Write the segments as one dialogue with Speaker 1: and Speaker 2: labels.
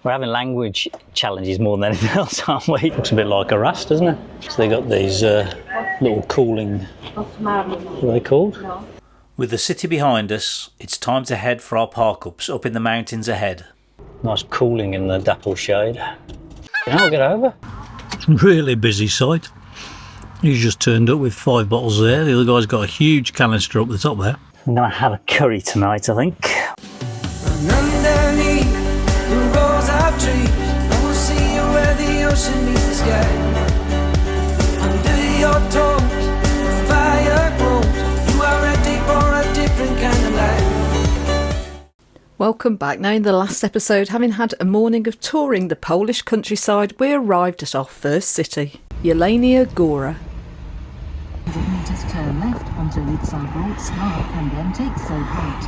Speaker 1: We're having language challenges more than anything else, aren't we? Looks a bit like a rust, doesn't it? So they got these little cooling, what are they called? With the city behind us, it's time to head for our park-ups up in the mountains ahead. Nice cooling in the dapple shade. Now I'll get over. Really busy site. He's just turned up with 5 bottles there. The other guy's got a huge canister up the top there. I'm going to have a curry tonight, I think.
Speaker 2: And underneath the rows of trees, I will see you where the ocean meets the sky. Under your toes, the fire grows. You are ready for a different kind of life.
Speaker 3: Welcome back. Now, in the last episode, having had a morning of touring the Polish countryside, we arrived at our first city, Jelenia Góra.
Speaker 4: 100 metres turn left onto Midsummer and then take third right.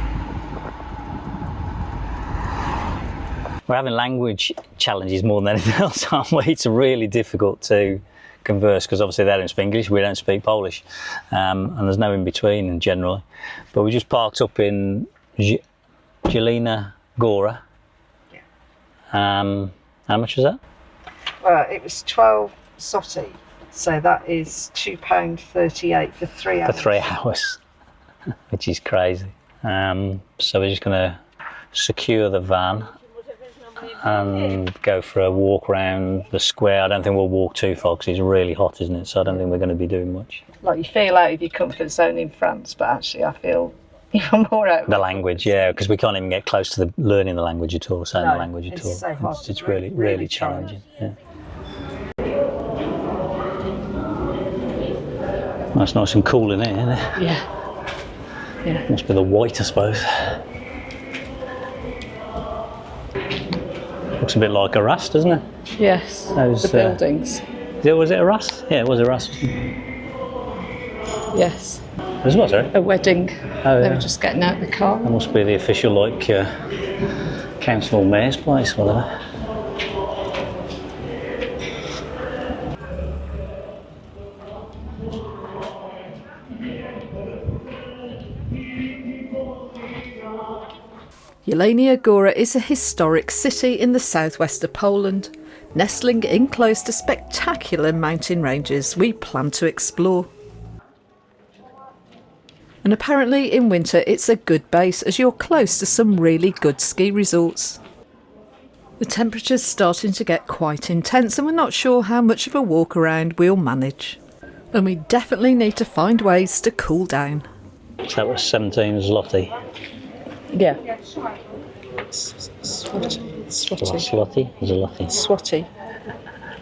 Speaker 1: We're having language challenges more than anything else, aren't we? It's really difficult to converse because obviously they don't speak English, we don't speak Polish, and there's no in between generally. But we just parked up in Jelenia Góra.
Speaker 5: Yeah.
Speaker 1: How much was that?
Speaker 5: It was 12 zloty, so that is £2.38 for 3 hours.
Speaker 1: For 3 hours, which is crazy. So we're just going to secure the van and go for a walk around the square. I don't think we'll walk too far because it's really hot, isn't it? So I don't think we're going to be doing much.
Speaker 5: Like, you feel out of your comfort zone in France, but actually I feel even more out of
Speaker 1: the language, yeah, because we can't even get close to learning the language at all, saying the language at all.
Speaker 5: It's so hot.
Speaker 1: It's really challenging. Yeah. Well, it's nice and cool in here, isn't it?
Speaker 5: Yeah.
Speaker 1: Must be the white, I suppose. Looks a bit like a rust, doesn't it?
Speaker 5: Yes,
Speaker 1: Those,
Speaker 5: the buildings.
Speaker 1: Was it a rust? Yeah, it was a rust.
Speaker 5: Yes.
Speaker 1: It was, sorry?
Speaker 5: A wedding.
Speaker 1: Oh,
Speaker 5: They
Speaker 1: yeah.
Speaker 5: were just getting out of the car.
Speaker 1: That must be the official, council or mayor's place, whatever.
Speaker 3: Jelenia Góra is a historic city in the southwest of Poland, nestling in close to spectacular mountain ranges we plan to explore. And apparently in winter it's a good base as you're close to some really good ski resorts. The temperature's starting to get quite intense and we're not sure how much of a walk around we'll manage. And we definitely need to find ways to cool down.
Speaker 1: So that was 17 zloty.
Speaker 5: Yeah. Swatty.
Speaker 1: Zloty.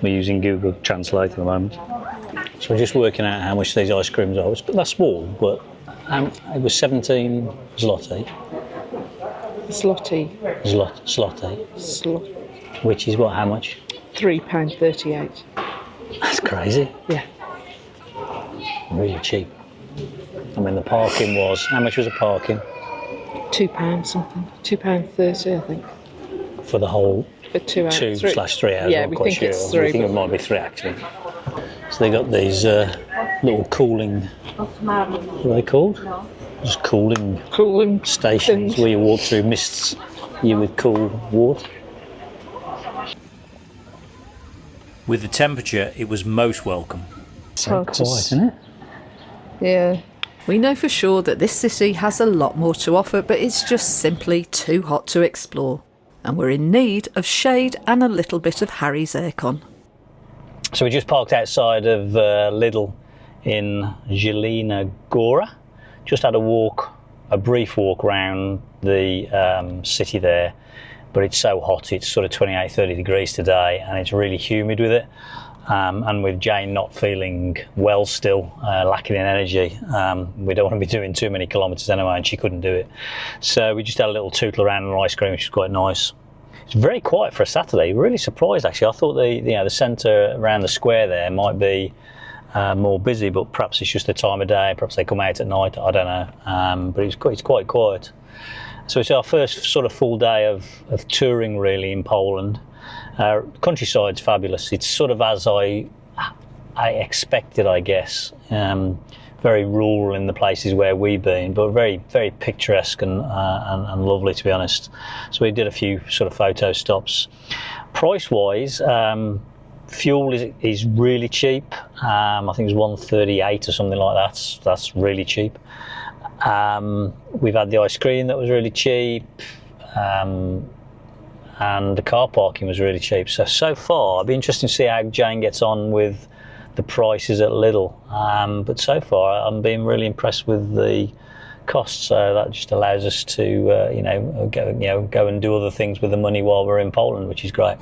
Speaker 1: We're using Google Translate at the moment. So we're just working out how much these ice creams are. They're small, but it was 17 zloty.
Speaker 5: Zloty.
Speaker 1: Zloty. Which is what, how much?
Speaker 5: £3.38.
Speaker 1: That's crazy.
Speaker 5: Yeah.
Speaker 1: Really cheap. I mean, the parking was, how much was the parking?
Speaker 5: £2 something. £2.30, I think.
Speaker 1: For the whole
Speaker 5: For 2 hours.
Speaker 1: 2/3 hours.
Speaker 5: Yeah,
Speaker 1: I'm
Speaker 5: we
Speaker 1: quite
Speaker 5: think
Speaker 1: sure.
Speaker 5: it's 3.
Speaker 1: We think it might be 3 actually. So they got these little cooling, what are they called? Just cooling stations
Speaker 5: things.
Speaker 1: where you walk through mists you with cool water. With the temperature, it was most welcome. So quiet, isn't it?
Speaker 5: Yeah.
Speaker 3: We know for sure that this city has a lot more to offer, but it's just simply too hot to explore. And we're in need of shade and a little bit of Harry's aircon.
Speaker 1: So we just parked outside of Lidl in Jelenia Góra. Just had a brief walk around the city there. But it's so hot, it's sort of 28, 30 degrees today, and it's really humid with it. And with Jane not feeling well still, lacking in energy, we don't want to be doing too many kilometres anyway, and she couldn't do it. So we just had a little tootle around on ice cream, which was quite nice. It's very quiet for a Saturday. Really surprised actually. I thought the centre around the square there might be more busy, but perhaps it's just the time of day. Perhaps they come out at night. I don't know. But it's quite quiet. So it's our first sort of full day of touring really in Poland. Countryside's fabulous. It's sort of as I expected, I guess. very rural in the places where we've been, but very, very picturesque and lovely, to be honest. So we did a few sort of photo stops. Price-wise, fuel is really cheap. I think it was $1.38 or something like that. That's really cheap. We've had the ice cream that was really cheap, and the car parking was really cheap. So far, it'd be interesting to see how Jane gets on with the prices at Lidl. But so far, I'm being really impressed with the costs. So that just allows us to, go and do other things with the money while we're in Poland, which is great.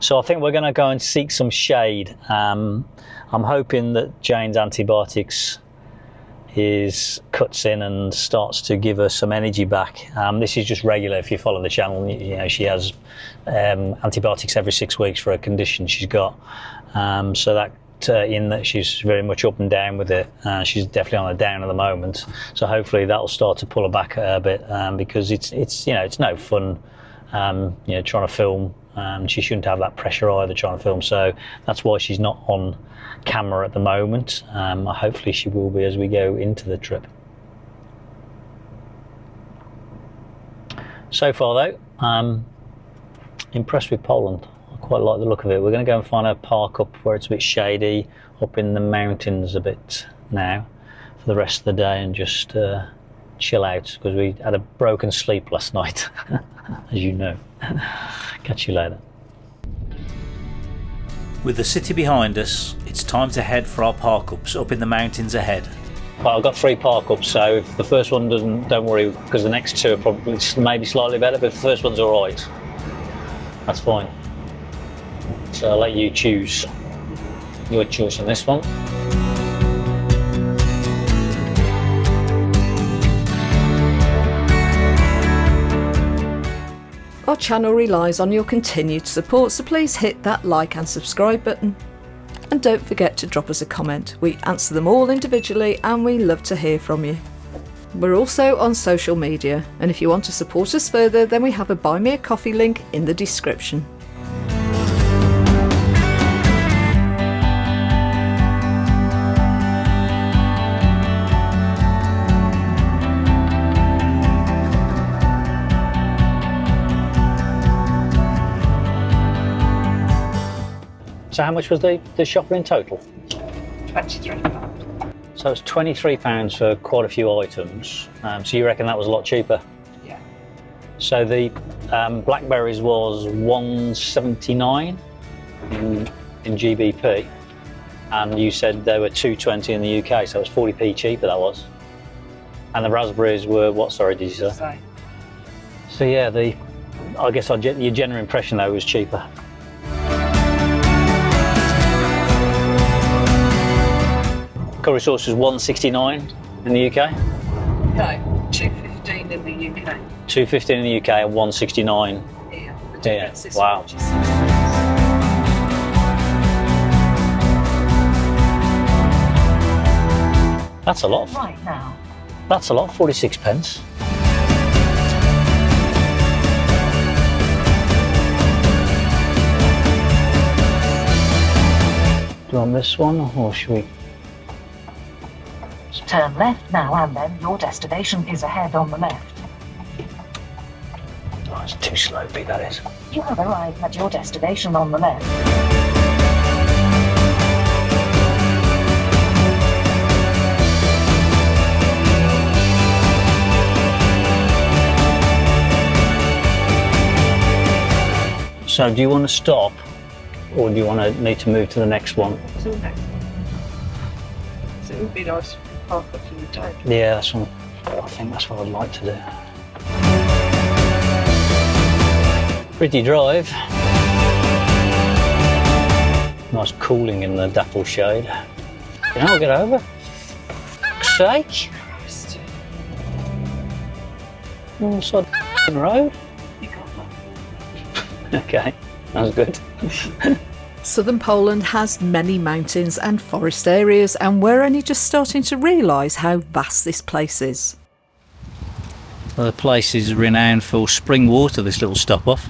Speaker 1: So I think we're going to go and seek some shade. I'm hoping that Jane's antibiotics cuts in and starts to give her some energy back. This is just regular. If you follow the channel, she has antibiotics every 6 weeks for a condition she's got. So that in that she's very much up and down with it. She's definitely on a down at the moment. So hopefully that'll start to pull her back a bit, because it's no fun trying to film. She shouldn't have that pressure either trying to film, so that's why she's not on camera at the moment. Hopefully she will be as we go into the trip. So far though, I'm impressed with Poland. I quite like the look of it. We're going to go and find a park up where it's a bit shady, up in the mountains a bit now for the rest of the day, and just chill out, because we had a broken sleep last night, as you know. Catch you later. With the city behind us, it's time to head for our park-ups up in the mountains ahead. Well, I've got 3 park-ups, so if the first one doesn't, don't worry, because the next 2 are probably maybe slightly better, but if the first one's all right, that's fine. So I'll let you choose your choice on this one.
Speaker 3: Our channel relies on your continued support, so please hit that like and subscribe button. And don't forget to drop us a comment. We answer them all individually and we love to hear from you. We're also on social media, and if you want to support us further, then we have a Buy Me a Coffee link in the description.
Speaker 1: So how much was the shopping in total?
Speaker 5: £23.
Speaker 1: So it's £23 for quite a few items. So you reckon that was a lot cheaper?
Speaker 5: Yeah.
Speaker 1: So the blackberries was $1.79 in GBP, and you said they were $2.20 in the UK, so it was 40p cheaper, that was. And the raspberries were what? Sorry, did you say? So yeah, I guess your general impression though was cheaper. Curry sauce was $1.69 in the UK?
Speaker 5: No, $2.15 in the UK.
Speaker 1: $2.15 in the UK and $1.69.
Speaker 5: Yeah.
Speaker 1: Wow. That's a lot.
Speaker 4: Right now.
Speaker 1: That's a lot, 46 pence. Do you want this one, or should we?
Speaker 4: Turn left now, and then your destination is ahead on the left.
Speaker 1: Oh, it's too slow, Pete, that is.
Speaker 4: You have arrived at your destination on the left.
Speaker 1: So do you want to stop, or do you need to move to the next one?
Speaker 5: So next. So it would be nice to park up in the day.
Speaker 1: Yeah, that's one. I think that's what I'd like to do. Pretty drive. Nice cooling in the dapple shade. You know, I'll get over. Fuck's sake. Wrong side of the road.
Speaker 5: You got that.
Speaker 1: Okay, that was good.
Speaker 3: Southern Poland has many mountains and forest areas, and we're only just starting to realise how vast this place is.
Speaker 1: Well, the place is renowned for spring water, this little stop off.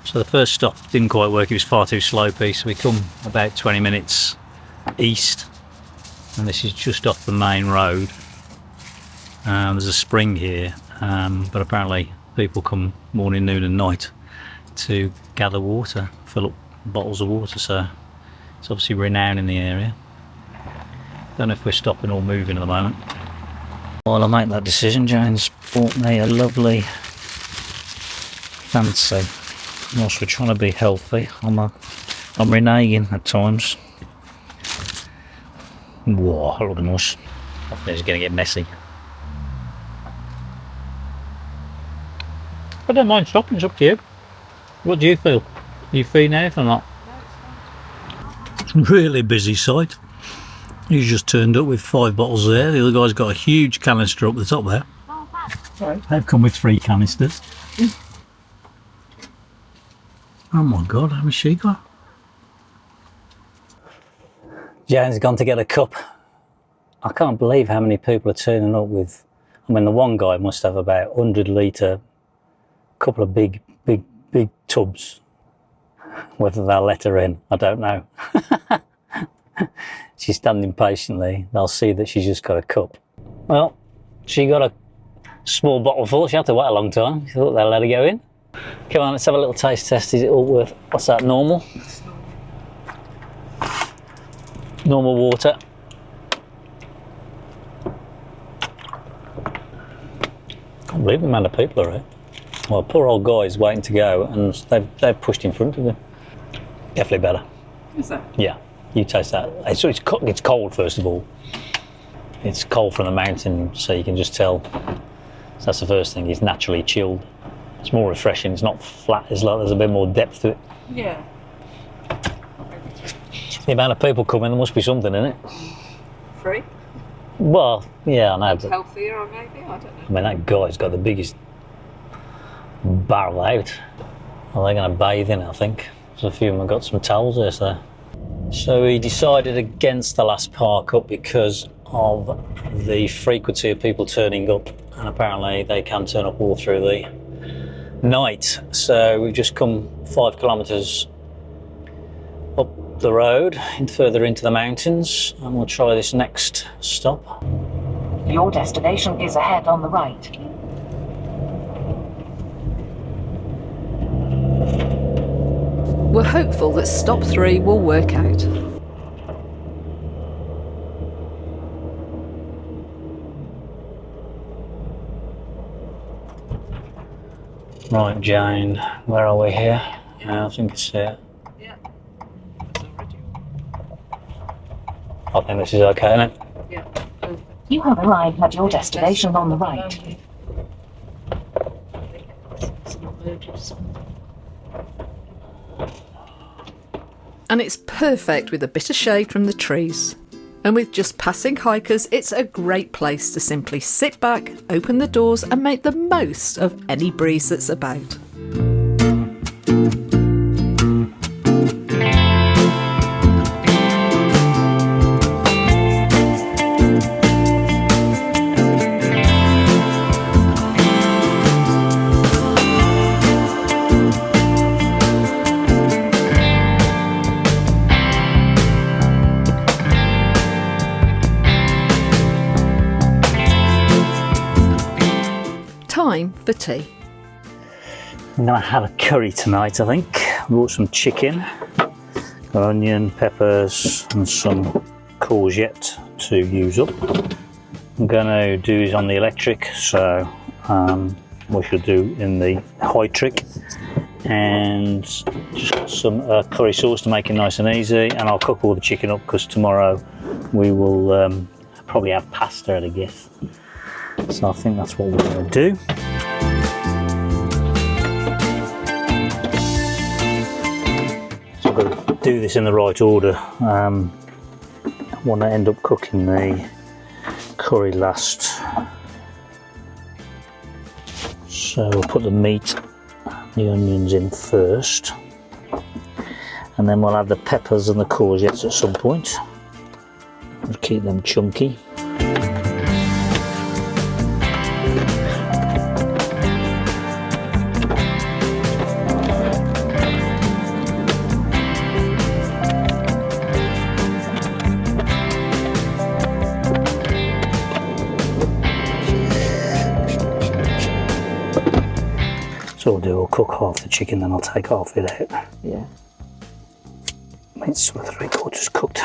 Speaker 1: So the first stop didn't quite work, it was far too slopey, so we come about 20 minutes east, and this is just off the main road. There's a spring here, but apparently people come morning, noon and night to gather water, fill up bottles of water, so it's obviously renowned in the area. Don't know if we're stopping or moving at the moment. While I make that decision, Jane's bought me a lovely fancy. Whilst we're trying to be healthy, I'm reneging at times. Whoa, that looks nice. I think it's going to get messy. I don't mind stopping, it's up to you. What do you feel? Are you feeling anything or not? Really busy site. He's just turned up with 5 bottles there. The other guy's got a huge canister up the top there. Right. They've come with 3 canisters. Oh my god, how much she got? Jane's gone to get a cup. I can't believe how many people are turning up with, I mean the one guy must have about 100 litre, couple of big tubs. Whether they'll let her in, I don't know. She's standing patiently. They'll see that she's just got a cup. Well, she got a small bottle full. She had to wait a long time. She thought they'll let her go in. Come on, let's have a little taste test. Is it all worth, what's that, normal? Normal water. Can't believe the amount of people are here. Well, poor old guy's waiting to go, and they've pushed in front of him. Definitely better.
Speaker 5: Is that?
Speaker 1: Yeah, you taste that. It's cold, first of all. It's cold from the mountain, so you can just tell. So that's the first thing. It's naturally chilled. It's more refreshing. It's not flat. It's like there's a bit more depth to it.
Speaker 5: Yeah.
Speaker 1: The amount of people coming, there must be something in it.
Speaker 5: Free?
Speaker 1: Well, yeah, I know. But,
Speaker 5: Healthier or maybe? I don't know.
Speaker 1: I mean, that guy's got the biggest barrel out. Well, they're going to bathe in it, I think. There's a few of them have got some towels there. So we decided against the last park up because of the frequency of people turning up, and apparently they can turn up all through the night. So we've just come 5 kilometres up the road and further into the mountains, and we'll try this next stop.
Speaker 4: Your destination is ahead on the right.
Speaker 3: We're hopeful that stop 3 will work out.
Speaker 1: Right, Jane, where are we here? Yeah, I think it's here.
Speaker 5: Yeah.
Speaker 1: I think this is okay, isn't it?
Speaker 5: Yeah.
Speaker 4: You have arrived at your destination on the right.
Speaker 3: And it's perfect with a bit of shade from the trees. And with just passing hikers, it's a great place to simply sit back, open the doors and make the most of any breeze that's about. Time for tea.
Speaker 1: I'm going to have a curry tonight, I think. Brought some chicken, onion, peppers and some courgette to use up. I'm going to do this on the electric, so we shall do in the high trick, and just got some curry sauce to make it nice and easy, and I'll cook all the chicken up because tomorrow we will probably have pasta, I guess. So I think that's what we're going to do. So I've got to do this in the right order. I want to end up cooking the curry last. So we'll put the meat, the onions in first, And then we'll have the peppers and the courgettes at some point. We'll keep them chunky. So I'll cook half the chicken, then I'll take half it out.
Speaker 5: Yeah.
Speaker 1: It's sort of 3/4 cooked.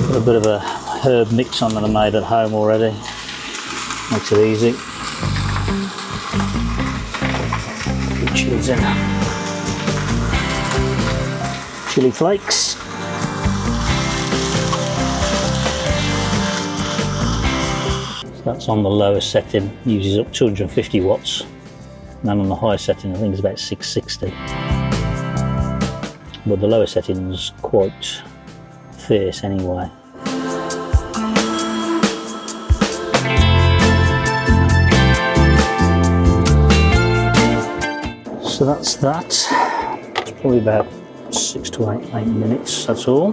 Speaker 1: Got a bit of a herb mix on that I made at home already. Makes it easy. A few chilies in. Chili flakes. That's on the lower setting, uses up 250 watts. And then on the higher setting, I think it's about 660. But the lower setting's quite fierce anyway. So that's that. It's probably about 6 to 8 minutes, that's all.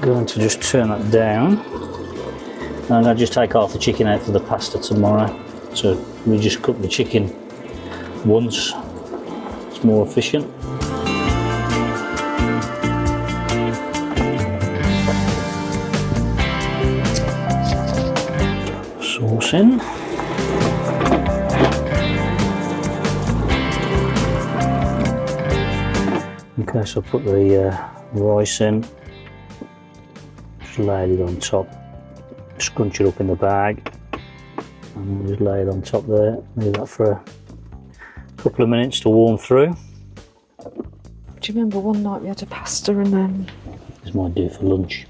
Speaker 1: Going to just turn that down. And I'm going to just take half the chicken out for the pasta tomorrow. So we just cook the chicken once. It's more efficient. Sauce in. Okay, so I'll put the rice in. Lay it on top, scrunch it up in the bag, and we'll just lay it on top there. Leave that for a couple of minutes to warm through.
Speaker 5: Do you remember one night we had a pasta and then
Speaker 1: This might do for lunch.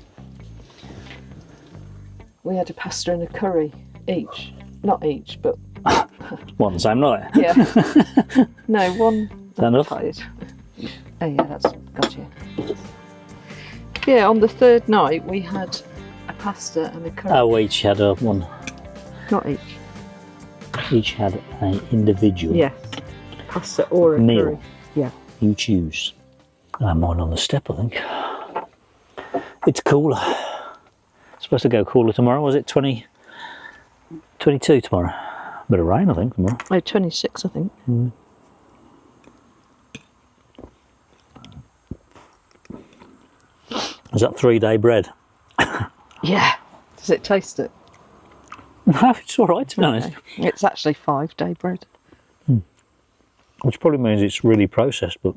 Speaker 5: we had a pasta and a curry each? Not each, but
Speaker 1: One the same night.
Speaker 5: yeah. No, one.
Speaker 1: Is that enough?
Speaker 5: Tired. Oh yeah, that's gotcha. Yeah, on the third night we had a pasta and a curry.
Speaker 1: Oh, we each had one.
Speaker 5: Not each.
Speaker 1: Each had an individual
Speaker 5: Yeah. Pasta or a
Speaker 1: meal.
Speaker 5: curry. Yeah.
Speaker 1: You choose. I have mine on the step, I think. It's cooler. It's supposed to go cooler tomorrow. Was it 22 tomorrow? Bit of rain, I think, tomorrow.
Speaker 5: Oh, 26, I think.
Speaker 1: Is that 3-day bread?
Speaker 5: Yeah. Does it taste it?
Speaker 1: No, it's all right, to be honest.
Speaker 5: Okay. It's actually 5-day bread.
Speaker 1: Which probably means it's really processed, but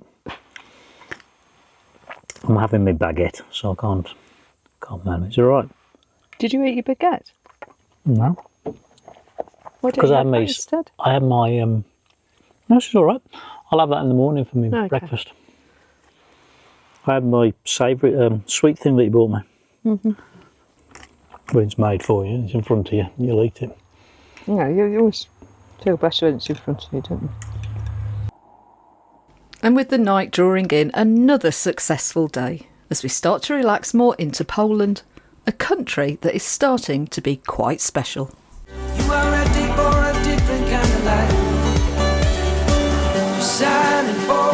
Speaker 1: I'm having my baguette, so I can't man. It's all right.
Speaker 5: Did you eat your baguette?
Speaker 1: No,
Speaker 5: Why
Speaker 1: because
Speaker 5: don't you
Speaker 1: I
Speaker 5: have
Speaker 1: had
Speaker 5: that
Speaker 1: my,
Speaker 5: instead?
Speaker 1: I had my. No, it's all right. I'll have that in the morning for my
Speaker 5: Okay.
Speaker 1: breakfast. I had my savoury sweet thing that you bought me. When it's made for you, it's in front of you. You'll eat it.
Speaker 5: Yeah, you always feel better when it's in front of you, don't you?
Speaker 3: And with the night drawing in, another successful day as we start to relax more into Poland, a country that is starting to be quite special.
Speaker 2: You are ready for a different kind of life. You're shining for